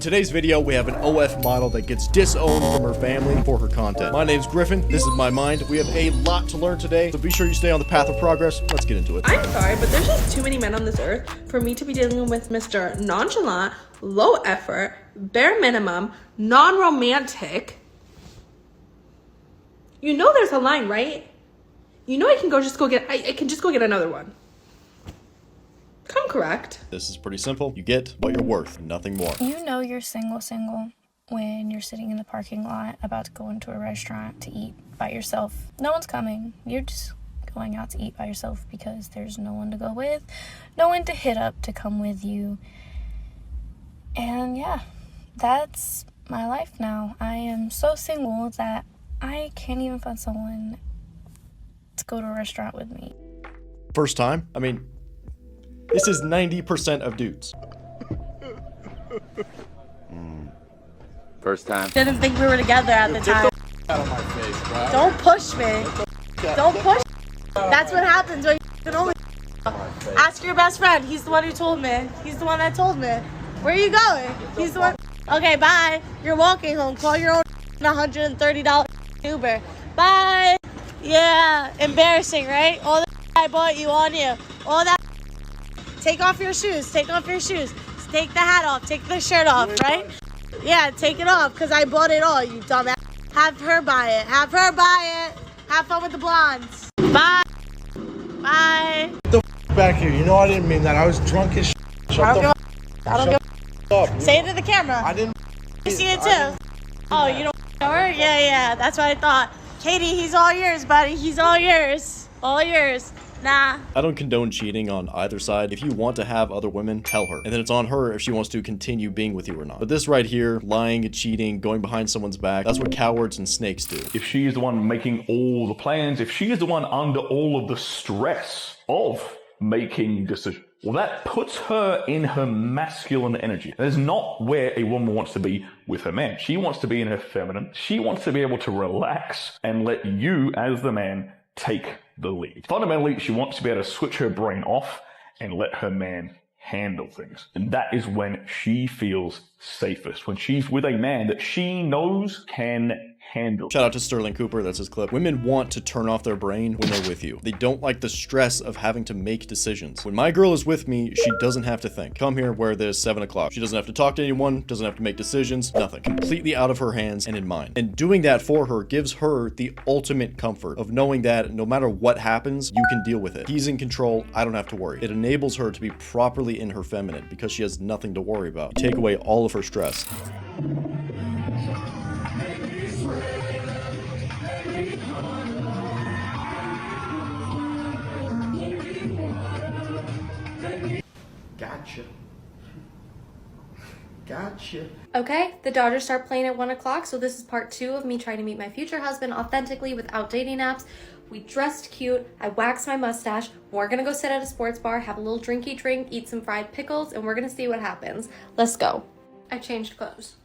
today's video, we have an OF model that gets disowned from her family for her content. My name's Griffin, this is my mind. We have a lot to learn today, so be sure you stay on the path of progress. Let's get into it. I'm sorry, but there's just too many men on this earth for me to be dealing with Mr. Nonchalant, low effort, bare minimum, non-romantic. You know there's a line, right? You know I can just go get another one. Come correct. This is pretty simple. You get what you're worth, nothing more. You know you're single when you're sitting in the parking lot about to go into a restaurant to eat by yourself. No one's coming. You're just going out to eat by yourself because there's no one to go with, no one to hit up to come with you. And yeah, that's my life now. I am so single that I can't even find someone to go to a restaurant with me. First time? I mean, this is 90% of dudes. First time. Didn't think we were together at the time. Out of my face, bro. Don't push me. Don't push. That's what happens when you can only ask your best friend. He's the one who told me. He's the one that told me. Where are you going? He's the one. Okay, bye. You're walking home. Call your own $130 Uber. Bye. Yeah, embarrassing, right? All that I bought you on you. All that. Take off your shoes. Take off your shoes. Take the hat off. Take the shirt off, right? Yeah, take it off because I bought it all, you dumbass. Have her buy it. Have her buy it. Have fun with the blondes. Bye. Bye. Get the back here. You know I didn't mean that. I was drunk as I don't give up. Say it to the camera. I didn't. You see it too? Oh, you don't know her? Yeah. That's what I thought. Katie, he's all yours, buddy. He's all yours. All yours. Nah. I don't condone cheating on either side. If you want to have other women, tell her. And then it's on her if she wants to continue being with you or not. But this right here, lying, cheating, going behind someone's back, that's what cowards and snakes do. If she is the one making all the plans, if she is the one under all of the stress of making decisions, well, that puts her in her masculine energy. That is not where a woman wants to be with her man. She wants to be in her feminine. She wants to be able to relax and let you, as the man, take the lead. Fundamentally, she wants to be able to switch her brain off and let her man handle things. And that is when she feels safest, when she's with a man that she knows can handle. Shout out to Sterling Cooper, that's his clip. Women want to turn off their brain when they're with you. They don't like the stress of having to make decisions. When my girl is with me, she doesn't have to think. Come here, wear this, 7 o'clock. She doesn't have to talk to anyone, doesn't have to make decisions, nothing. Completely out of her hands and in mine. And doing that for her gives her the ultimate comfort of knowing that no matter what happens, you can deal with it. He's in control, I don't have to worry. It enables her to be properly in her feminine because she has nothing to worry about. You take away all of her stress. Gotcha. Okay, the Dodgers start playing at 1 o'clock, so this is part 2 of me trying to meet my future husband authentically without dating apps. We dressed cute, I waxed my mustache, we're gonna go sit at a sports bar, have a little drinky drink, eat some fried pickles, and we're gonna see what happens. Let's go. I changed clothes.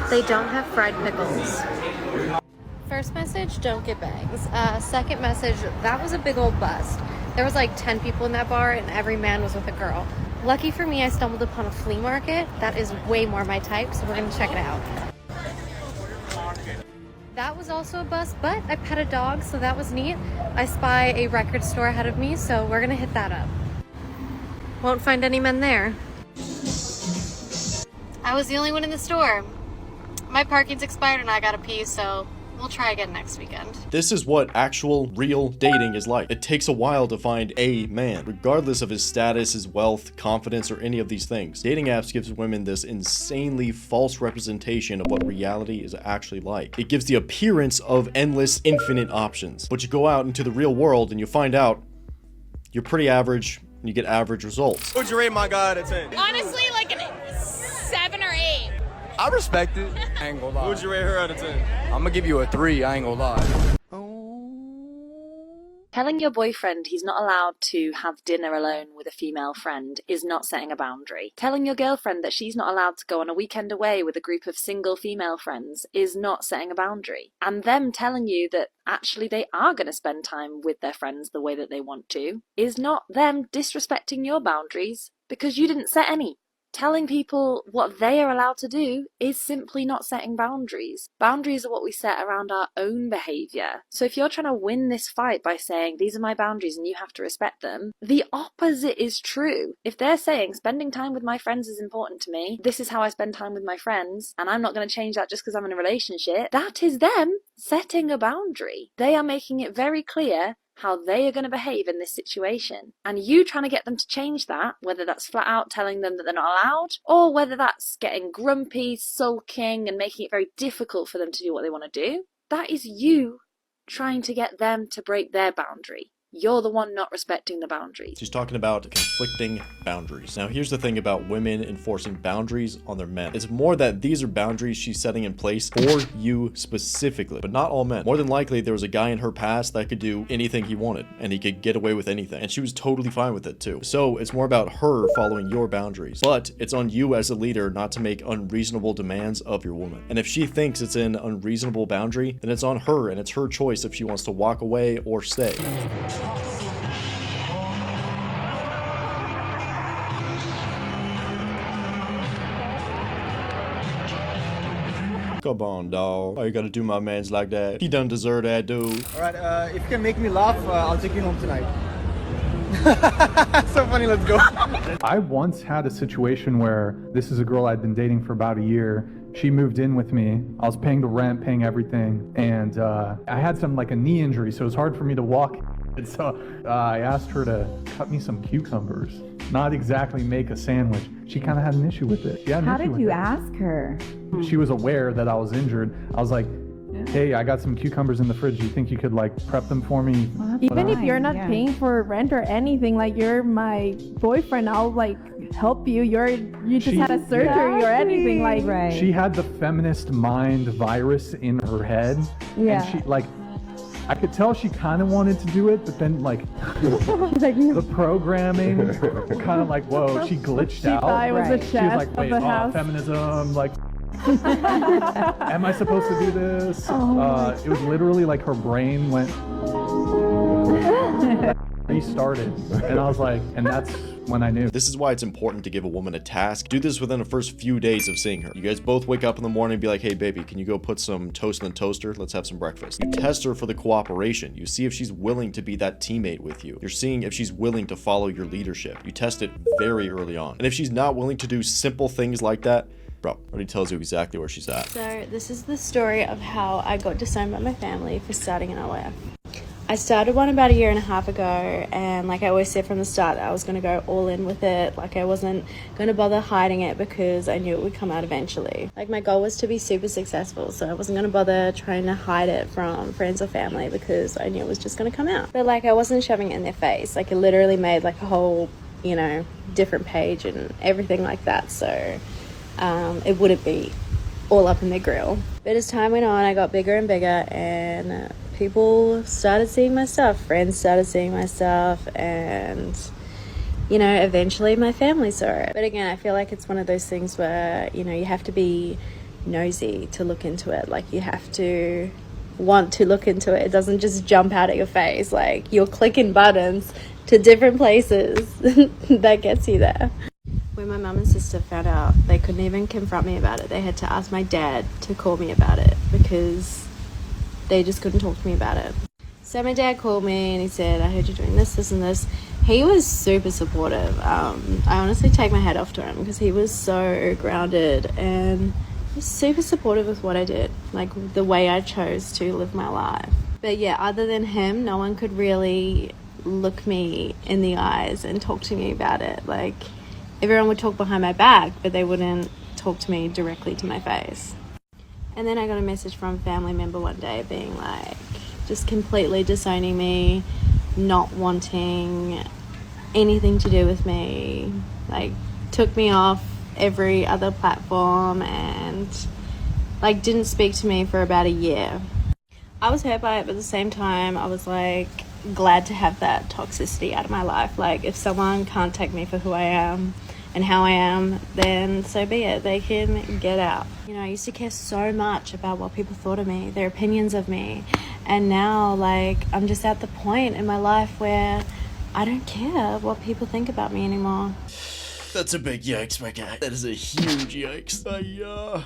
They don't have fried pickles. First message, don't get bangs. Second message, that was a big old bust. There was like 10 people in that bar and every man was with a girl. Lucky for me, I stumbled upon a flea market. That is way more my type, so we're gonna check it out. That was also a bust, but I pet a dog, so that was neat. I spy a record store ahead of me, so we're gonna hit that up. Won't find any men there. I was the only one in the store. My parking's expired and I gotta pee, so we'll try again next weekend. This is what actual, real dating is like. It takes a while to find a man, regardless of his status, his wealth, confidence, or any of these things. Dating apps gives women this insanely false representation of what reality is actually like. It gives the appearance of endless, infinite options. But you go out into the real world and you find out you're pretty average and you get average results. Would you rate my guy out of 10? Honestly, like a 7 or 8. I respect it. I ain't gonna lie. Would you rate her out of 10? I'm gonna give you a 3, I ain't gonna lie. Telling your boyfriend he's not allowed to have dinner alone with a female friend is not setting a boundary. Telling your girlfriend that she's not allowed to go on a weekend away with a group of single female friends is not setting a boundary. And them telling you that actually they are going to spend time with their friends the way that they want to is not them disrespecting your boundaries because you didn't set any. Telling people what they are allowed to do is simply not setting boundaries. Boundaries are what we set around our own behaviour. So if you're trying to win this fight by saying, these are my boundaries and you have to respect them, the opposite is true. If they're saying, spending time with my friends is important to me, this is how I spend time with my friends, and I'm not going to change that just because I'm in a relationship, that is them setting a boundary. They are making it very clear how they are going to behave in this situation. And you trying to get them to change that, whether that's flat out telling them that they're not allowed, or whether that's getting grumpy, sulking, and making it very difficult for them to do what they want to do, that is you trying to get them to break their boundary. You're the one not respecting the boundaries. She's talking about conflicting boundaries. Now, here's the thing about women enforcing boundaries on their men. It's more that these are boundaries she's setting in place for you specifically, but not all men. More than likely, there was a guy in her past that could do anything he wanted, and he could get away with anything, and she was totally fine with it too. So it's more about her following your boundaries, but it's on you as a leader not to make unreasonable demands of your woman. And if she thinks it's an unreasonable boundary, then it's on her, and it's her choice if she wants to walk away or stay. Come on, dawg. Why you gotta do my mans like that? He done deserve that, dude. Alright, if you can make me laugh, I'll take you home tonight. So funny, let's go. I once had a situation where this is a girl I'd been dating for about a year. She moved in with me. I was paying the rent, paying everything, and I had some like a knee injury, so it was hard for me to walk. And so I asked her to cut me some cucumbers, not exactly make a sandwich. She kind of had an issue with it. How did you ask her? She was aware that I was injured. I was like, hey, I got some cucumbers in the fridge. Do you think you could like prep them for me? Even if you're not paying for rent or anything, like you're my boyfriend, I'll like help you. You just had a surgery or anything, like She had the feminist mind virus in her head. Yeah. And she like, I could tell she kind of wanted to do it, but then like the programming kind of like, whoa, she glitched out. Thought it was the She was chef like, wait, of the house. feminism, like, am I supposed to do this? It was literally like her brain went restarted, and I was like, and that's when I knew. This is why it's important to give a woman a task. Do this within the first few days of seeing her. You guys both wake up in the morning and be like, hey baby, can you go put some toast in the toaster? Let's have some breakfast. You test her for the cooperation. You see if she's willing to be that teammate with you. You're seeing if she's willing to follow your leadership. You test it very early on. And if she's not willing to do simple things like that, bro, already tells you exactly where she's at. So this is the story of how I got disowned by my family for starting an OF. I started one about 1.5 years ago, and like I always said from the start, I was going to go all in with it. Like I wasn't going to bother hiding it because I knew it would come out eventually. Like my goal was to be super successful, so I wasn't going to bother trying to hide it from friends or family because I knew it was just going to come out. But like I wasn't shoving it in their face. Like I literally made like a whole, you know, different page and everything like that, so it wouldn't be all up in their grill. But as time went on, I got bigger and bigger, and people started seeing my stuff, friends started seeing my stuff, and you know, eventually my family saw it. But again, I feel like it's one of those things where, you know, you have to be nosy to look into it. Like you have to want to look into it. It doesn't just jump out at your face. Like you're clicking buttons to different places that gets you there. When my mum and sister found out, they couldn't even confront me about it. They had to ask my dad to call me about it because they just couldn't talk to me about it. So my dad called me and he said, I heard you doing this, this, and this. He was super supportive. I honestly take my hat off to him because he was so grounded and was super supportive with what I did, like the way I chose to live my life. But yeah, other than him, no one could really look me in the eyes and talk to me about it. Like everyone would talk behind my back, but they wouldn't talk to me directly to my face. And then I got a message from a family member one day being like, just completely disowning me, not wanting anything to do with me, like took me off every other platform and like didn't speak to me for about 1 year. I was hurt by it, but at the same time I was like, glad to have that toxicity out of my life. Like, if someone can't take me for who I am and how I am, then so be it. They can get out. You know, I used to care so much about what people thought of me, their opinions of me. And now, like, I'm just at the point in my life where I don't care what people think about me anymore. That's a big yikes, my guy. That is a huge yikes.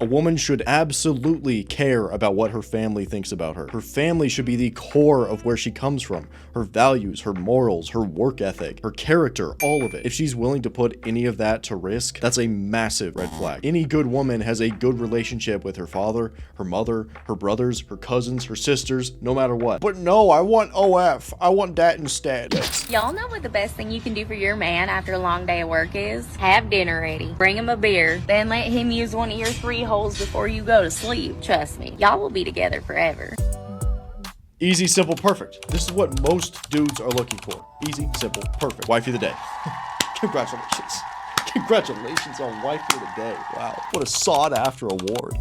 A woman should absolutely care about what her family thinks about her. Her family should be the core of where she comes from. Her values, her morals, her work ethic, her character, all of it. If she's willing to put any of that to risk, that's a massive red flag. Any good woman has a good relationship with her father, her mother, her brothers, her cousins, her sisters, no matter what. But no, I want OF. I want that instead. Y'all know what the best thing you can do for your man after a long day of work is? Have dinner ready, bring him a beer, then let him use one of your 3 holes before you go to sleep. Trust me, y'all will be together forever. Easy, simple, perfect. This is what most dudes are looking for. Easy, simple, perfect. Wifey of the day. Congratulations. Congratulations on Wifey of the Day. Wow, what a sought after award.